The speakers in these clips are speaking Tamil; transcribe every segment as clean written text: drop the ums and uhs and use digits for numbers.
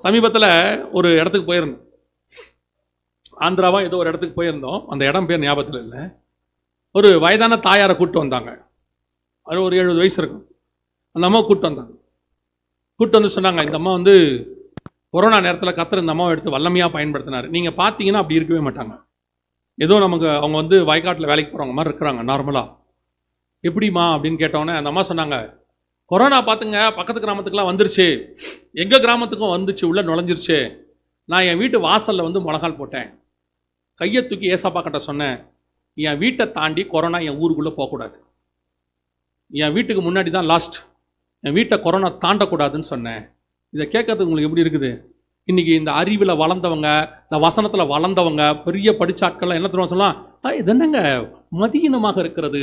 சமீபத்தில் ஒரு இடத்துக்கு போயிருந்தோம். ஆந்திராவா ஏதோ ஒரு இடத்துக்கு போயிருந்தோம். அந்த இடம் பேர் ஞாபகத்தில் இல்லை. ஒரு வயதான தாயாரை கூப்பிட்டு வந்தாங்க. அது ஒரு 70 வயசு இருக்கும். அந்த அம்மாவை கூப்பிட்டு வந்தாங்க. கூப்பிட்டு வந்து சொன்னாங்க, இந்த அம்மா வந்து கொரோனா நேரத்தில் கர்த்தர் இந்த அம்மாவை எடுத்து வல்லமையாக பயன்படுத்தினார். நீங்கள் பார்த்தீங்கன்னா அப்படி இருக்கவே மாட்டாங்க. ஏதோ நமக்கு அவங்க வந்து வயக்காட்டில் வேலைக்கு போகிறவங்க மாதிரி இருக்கிறாங்க நார்மலாக. எப்படிமா அப்படின்னு கேட்டோன்னே அந்த அம்மா சொன்னாங்க, கொரோனா பார்த்துங்க பக்கத்து கிராமத்துக்குலாம் வந்துருச்சு, எங்கள் கிராமத்துக்கும் வந்துச்சு, உள்ளே நுழைஞ்சிருச்சு. நான் என் வீட்டு வாசலில் வந்து முழங்கால் போட்டேன், கையை தூக்கி ஏசப்பா கிட்ட சொன்னேன், என் வீட்டை தாண்டி கொரோனா என் ஊருக்குள்ளே போகக்கூடாது, என் வீட்டுக்கு முன்னாடி தான் லாஸ்ட், என் வீட்டை கொரோனா தாண்டக்கூடாதுன்னு சொன்னேன். இதை கேட்கறதுக்கு உங்களுக்கு எப்படி இருக்குது? இன்றைக்கி இந்த அறிவில் வளர்ந்தவங்க, இந்த வசனத்தில் வளர்ந்தவங்க, பெரிய படித்த ஆட்கள்லாம் என்ன தெரியுமா சொல்லலாம், இது என்னங்க மதியினமாக இருக்கிறது,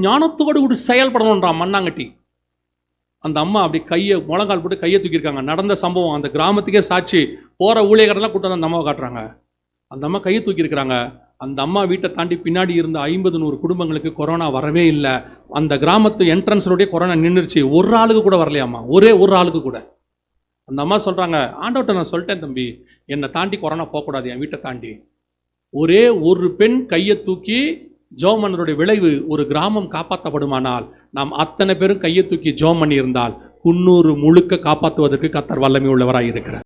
ஞானத்தோடு கூட செயல்படணுன்றான் மண்ணாங்கட்டி. அந்த அம்மா அப்படி கையை முழங்கால் போட்டு கையை தூக்கியிருக்காங்க. நடந்த சம்பவம், அந்த கிராமத்துக்கே சாட்சி. போகிற ஊழியர்களெல்லாம் கூட்டம் அந்த அம்மாவை காட்டுறாங்க. அந்த அம்மா கையை தூக்கியிருக்கிறாங்க. அந்த அம்மா வீட்டை தாண்டி பின்னாடி இருந்த 50-100 குடும்பங்களுக்கு கொரோனா வரவே இல்லை. அந்த கிராமத்து என்ட்ரன்ஸோடைய கொரோனா நின்றுச்சு. ஒரு ஆளுக்கு கூட வரலையாம்மா, ஒரே ஒரு ஆளுக்கு கூட. அந்த அம்மா சொல்கிறாங்க, ஆண்டவர்கிட்ட நான் சொல்லிட்டேன் தம்பி, என்னை தாண்டி கொரோனா போகக்கூடாது, என் வீட்டை தாண்டி. ஒரே ஒரு பெண் கையை தூக்கி ஜெபம் பண்ணனுடைய விளைவு ஒரு கிராமம் காப்பாற்றப்படுமானால், நாம் அத்தனை பேரும் கையை தூக்கி ஜெபம் பண்ணி இருந்தால் குன்னூர் முழுக்க காப்பாற்றுவதற்கு கர்த்தர் வல்லமை உள்ளவராக இருக்கிறார்.